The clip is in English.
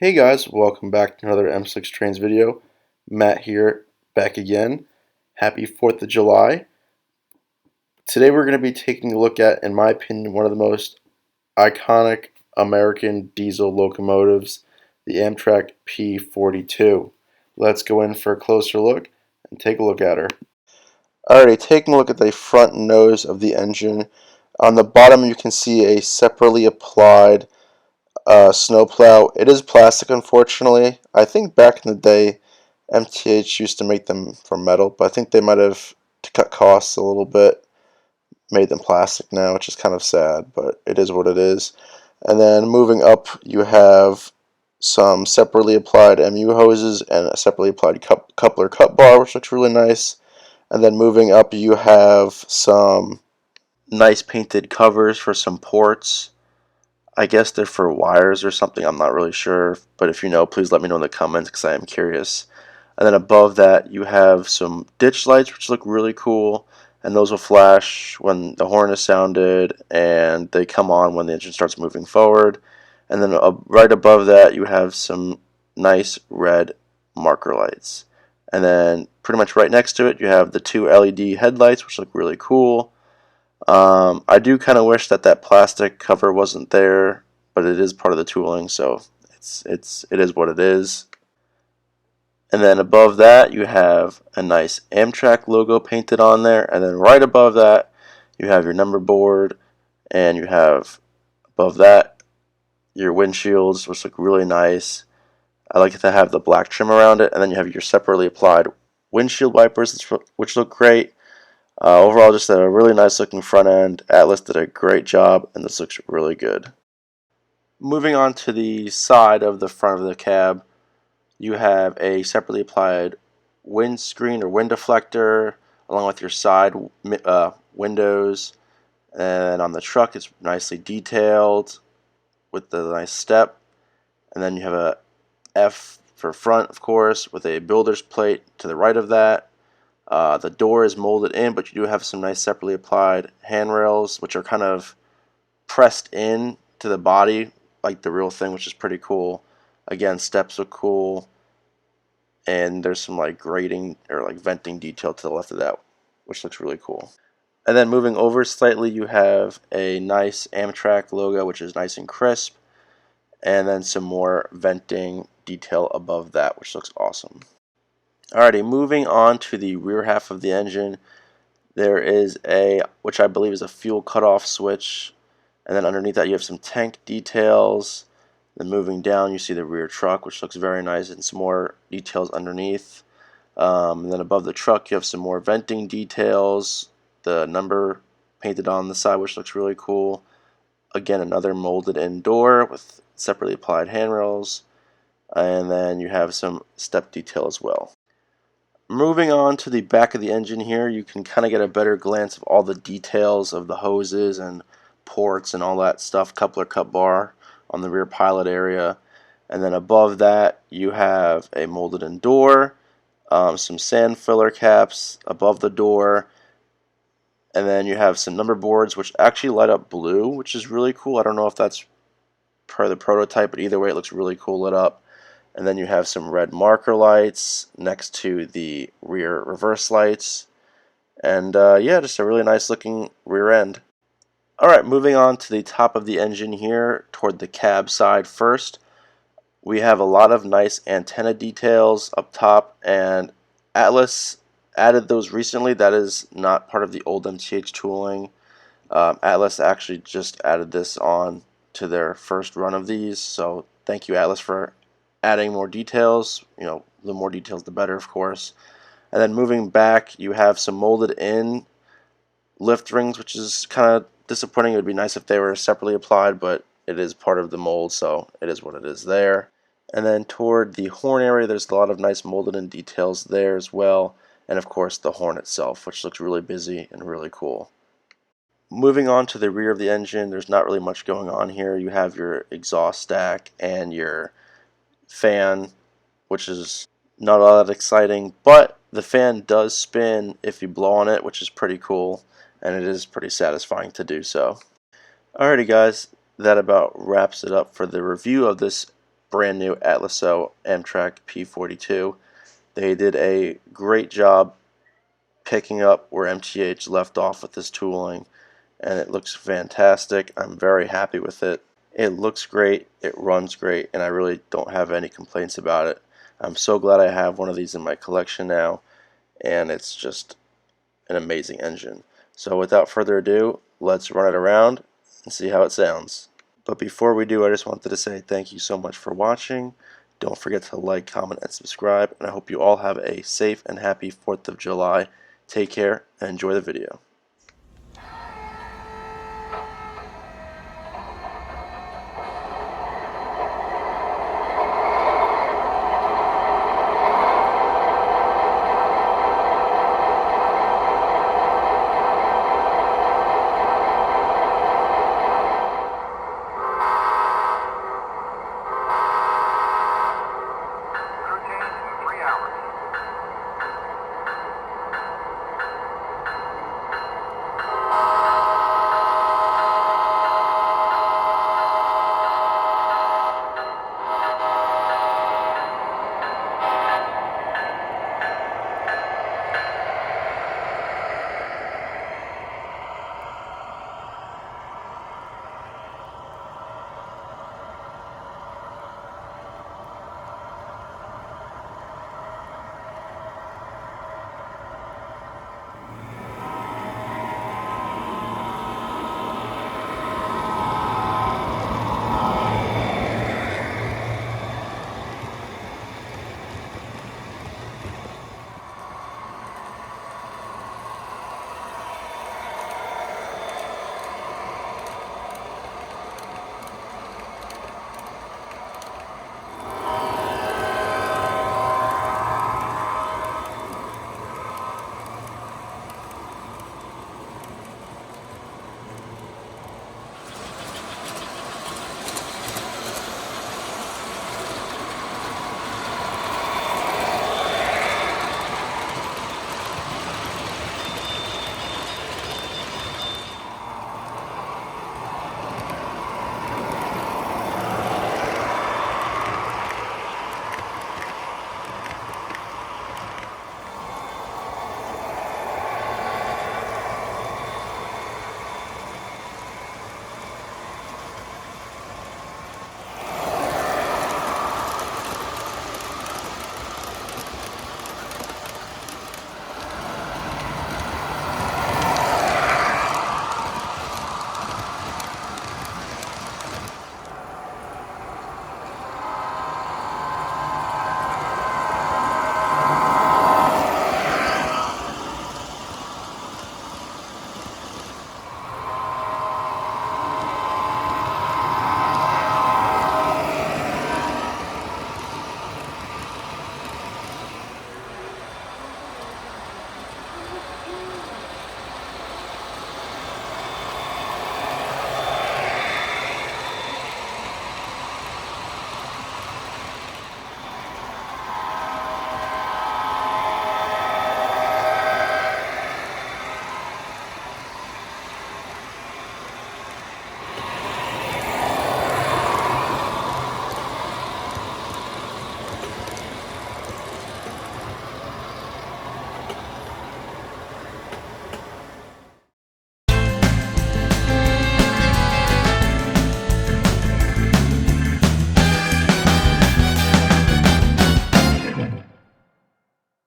Hey guys, welcome back to another M6 Trains video. Matt here, back again. Happy 4th of July. Today we're going to be taking a look at, in my opinion, one of the most iconic American diesel locomotives, the Amtrak P42. Let's go in for a closer look and take a look at her. Alrighty, taking a look at the front nose of the engine. On the bottom you can see a separately applied snowplow. It is plastic, unfortunately. I think back in the day, MTH used to make them from metal, but I think they might have, to cut costs a little bit, made them plastic now, which is kind of sad, but it is what it is. And then moving up, you have some separately applied MU hoses and a separately applied coupler cut bar, which looks really nice. And then moving up, you have some nice painted covers for some ports. I guess they're for wires or something, I'm not really sure, but if you know, please let me know in the comments because I am curious. And then above that you have some ditch lights which look really cool, and those will flash when the horn is sounded and they come on when the engine starts moving forward. And then right above that you have some nice red marker lights. And then pretty much right next to it you have the two LED headlights which look really cool. I do kind of wish that that plastic cover wasn't there, but it is part of the tooling, so it is what it is. And then above that you have a nice Amtrak logo painted on there, and then right above that you have your number board, and you have above that your windshields, which look really nice. I like to have the black trim around it, and then you have your separately applied windshield wipers, which look great. Overall, just a really nice looking front end. Atlas did a great job, and this looks really good. Moving on to the side of the front of the cab, you have a separately applied windscreen or wind deflector, along with your side windows. And on the truck, it's nicely detailed with the nice step. And then you have a F for front, of course, with a builder's plate to the right of that. The door is molded in, but you do have some nice separately applied handrails, which are kind of pressed in to the body, like the real thing, which is pretty cool. Again, steps look cool, and there's some like grating or like venting detail to the left of that, which looks really cool. And then moving over slightly, you have a nice Amtrak logo, which is nice and crisp, and then some more venting detail above that, which looks awesome. Alrighty, moving on to the rear half of the engine, there is which I believe is a fuel cutoff switch, and then underneath that you have some tank details. Then moving down you see the rear truck, which looks very nice, and some more details underneath. And then above the truck you have some more venting details, the number painted on the side, which looks really cool. Again, another molded in door with separately applied handrails, and then you have some step detail as well. Moving on to the back of the engine here, you can kind of get a better glance of all the details of the hoses and ports and all that stuff, coupler cut bar on the rear pilot area. And then above that you have a molded in door, some sand filler caps above the door, and then you have some number boards which actually light up blue, which is really cool. I don't know if that's per the prototype, but either way it looks really cool lit up. And then you have some red marker lights next to the rear reverse lights. And yeah, just a really nice looking rear end. Alright, moving on to the top of the engine here, toward the cab side first. We have a lot of nice antenna details up top, and Atlas added those recently. That is not part of the old MTH tooling. Atlas actually just added this on to their first run of these, so thank you, Atlas, for adding more details. You know, the more details the better, of course. And then moving back you have some molded in lift rings, which is kind of disappointing. It would be nice if they were separately applied, but it is part of the mold, so it is what it is there. And then toward the horn area there's a lot of nice molded in details there as well, and of course the horn itself, which looks really busy and really cool. Moving on to the rear of the engine, there's not really much going on here. You have your exhaust stack and your fan, which is not all that exciting, but the fan does spin if you blow on it, which is pretty cool, and it is pretty satisfying to do so. Alrighty guys, that about wraps it up for the review of this brand new Atlas O Amtrak P42. They did a great job picking up where MTH left off with this tooling, and it looks fantastic. I'm very happy with it. It looks great, it runs great, and I really don't have any complaints about it. I'm so glad I have one of these in my collection now, and it's just an amazing engine. So without further ado, let's run it around and see how it sounds. But before we do, I just wanted to say thank you so much for watching. Don't forget to like, comment, and subscribe, and I hope you all have a safe and happy 4th of July. Take care and enjoy the video.